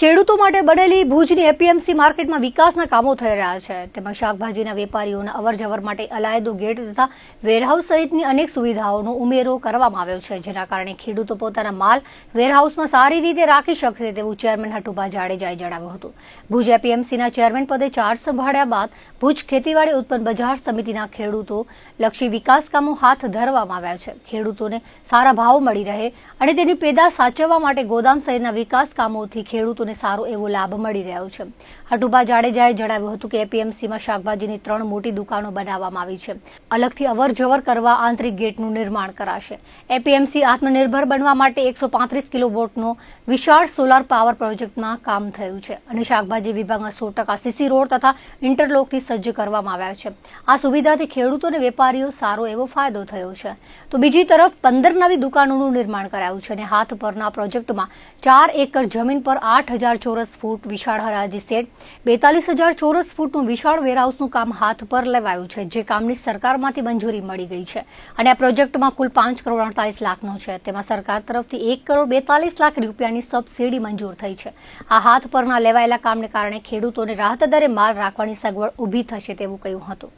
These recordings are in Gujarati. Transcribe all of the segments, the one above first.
ખેડૂતો માટે બનેલી ભુજની એપીએમસી માર્કેટમાં વિકાસના કામો થઈ રહ્યા છે. તેમાં શાકભાજીના વેપારીઓના અવરજવર માટે અલાયદો ગેટ તથા વેરહાઉસ સહિતની અનેક સુવિધાઓનો ઉમેરો કરવામાં આવ્યો છે, જેના કારણે ખેડૂતો પોતાના માલ વેરહાઉસમાં સારી રીતે રાખી શકશે તેવું ચેરમેન હટુભા જાડેજાએ જણાવ્યું હતું. ભુજ એપીએમસીના ચેરમેન પદે ચાર્જ સંભાળ્યા બાદ ભુજ ખેતીવાડી ઉત્પન્ન બજાર સમિતિના ખેડૂતો લક્ષી વિકાસ કામો હાથ ધરવામાં આવ્યા છે. ખેડૂતોને સારા ભાવ મળી રહે અને તેની પેદાશ સાચવવા માટે ગોદામ સહિતના વિકાસ કામોથી ખેડૂતોને સારો એવો લાભ મળી રહ્યો છે. હટુભા જાડેજાએ જણાવ્યું હતું કે એપીએમસીમાં શાકભાજીની 3 મોટી દુકાનો બનાવવામાં આવી છે. અલગથી અવરજવર કરવા આંતરિક ગેટનું નિર્માણ કરાશે. એપીએમસી આત્મનિર્ભર બનવા માટે 135 કિલોવોટનો વિશાળ સોલાર પાવર પ્રોજેક્ટમાં કામ થયું છે અને શાકભાજી વિભાગમાં 100% સીસી રોડ તથા ઇન્ટરલોકથી સજ્જ કરવામાં આવ્યા છે. આ સુવિધાથી ખેડૂતો અને વેપારીઓ સારો એવો ફાયદો થયો છે. તો બીજી તરફ 15 નવી દુકાનોનું નિર્માણ કરાયું છે અને હાથ પરના પ્રોજેક્ટમાં 4 એકર જમીન પર 8,000 ચોરસ ફૂટ વિશાળ હરાજી સેટ, 42,000 ચોરસ ફૂટનું વિશાળ વેરહાઉસનું કામ હાથ પર લેવાયું છે, જે કામની સરકારમાંથી મંજૂરી મળી ગઈ છે અને આ પ્રોજેક્ટમાં કુલ 5 કરોડ 48 લાખનો છે. તેમાં સરકાર તરફથી 1 કરોડ 42 લાખ રૂપિયાની સબસિડી મંજૂર થઈ છે. આ હાથ પરના લેવાયેલા કામને કારણે ખેડૂતોને રાહત દરે માલ રાખવાની સગવડ ઊભી થશે તેવું કહ્યું હતું.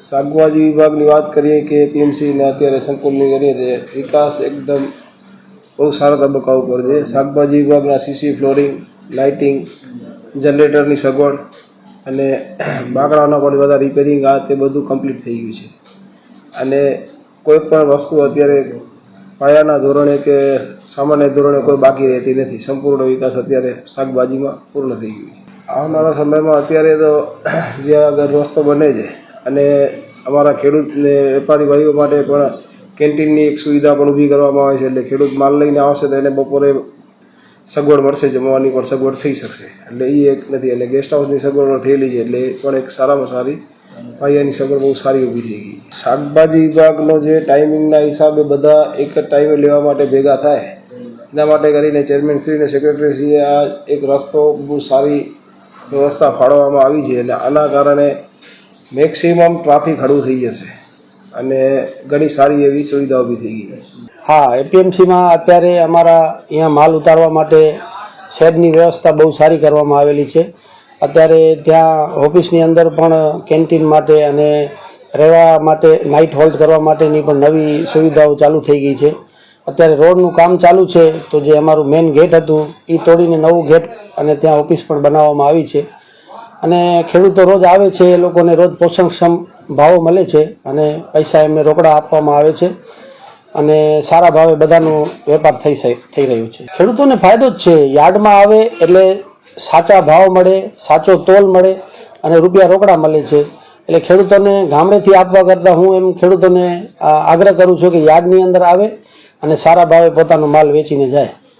શાકભાજી વિભાગની વાત કરીએ કે એપીએમસીને અત્યારે સંકુલની કરીએ તો વિકાસ એકદમ બહુ સારા તબક્કા ઉપર છે. શાકભાજી વિભાગના સીસી ફ્લોરિંગ, લાઇટિંગ, જનરેટરની સગવડ અને બાકડાના પણ બધા રિપેરિંગ આ તે બધું કમ્પ્લીટ થઈ ગયું છે અને કોઈ પણ વસ્તુ અત્યારે પાયાના ધોરણે કે સામાન્ય ધોરણે કોઈ બાકી રહેતી નથી. સંપૂર્ણ વિકાસ અત્યારે શાકભાજીમાં પૂર્ણ થઈ ગયું છે. આવનારા સમયમાં અત્યારે તો જ્યાં આગળ રસ્તો બને છે અને અમારા ખેડૂત ને વેપારી ભાઈઓ માટે પણ કેન્ટીનની એક સુવિધા પણ ઊભી કરવામાં આવે છે, એટલે ખેડૂત માલ લઈને આવશે તો એને બપોરે સગવડ મળશે, જમવાની પણ સગવડ થઈ શકશે. એટલે એ એક નથી અને ગેસ્ટ હાઉસની સગવડ થયેલી છે, એટલે એ પણ એક સારામાં સારી પાયાની સગવડ બહુ સારી ઊભી થઈ ગઈ. શાકભાજી વિભાગનો જે ટાઈમિંગના હિસાબે બધા એક જ ટાઈમે લેવા માટે ભેગા થાય એના માટે કરીને ચેરમેનશ્રી અને સેક્રેટરીશ્રીએ આ એક રસ્તો બહુ સારી વ્યવસ્થા ફાળવવામાં આવી છે અને આના કારણે મેક્સિમમ ટ્રાફિક હળવું થઈ જશે અને ઘણી સારી એવી સુવિધા ઊભી થઈ ગઈ. હા, એપીએમસીમાં અત્યારે અમારા અહીંયા માલ ઉતારવા માટે શેડની વ્યવસ્થા બહુ સારી કરવામાં આવેલી છે. અત્યારે ત્યાં ઓફિસની અંદર પણ કેન્ટીન માટે અને રહેવા માટે નાઇટ હોલ્ડ કરવા માટેની પણ નવી સુવિધાઓ ચાલુ થઈ ગઈ છે. અત્યારે રોડનું કામ ચાલુ છે, તો જે અમારું મેઇન ગેટ હતું એ તોડીને નવું ગેટ અને ત્યાં ઓફિસ પણ બનાવવામાં આવી છે અને ખેડૂતો રોજ આવે છે, એ લોકોને રોજ પોષણક્ષમ ભાવો મળે છે અને પૈસા એમને રોકડા આપવામાં આવે છે અને સારા ભાવે બધાનો વેપાર થઈ રહ્યો છે. ખેડૂતોને ફાયદો જ છે. યાર્ડમાં આવે એટલે સાચા ભાવ મળે, સાચો તોલ મળે અને રૂપિયા રોકડા મળે છે. એટલે ખેડૂતોને ગામડેથી આપવા કરતાં હું એમ ખેડૂતોને આગ્રહ કરું છું કે યાર્ડની અંદર આવે અને સારા ભાવે પોતાનો માલ વેચીને જાય.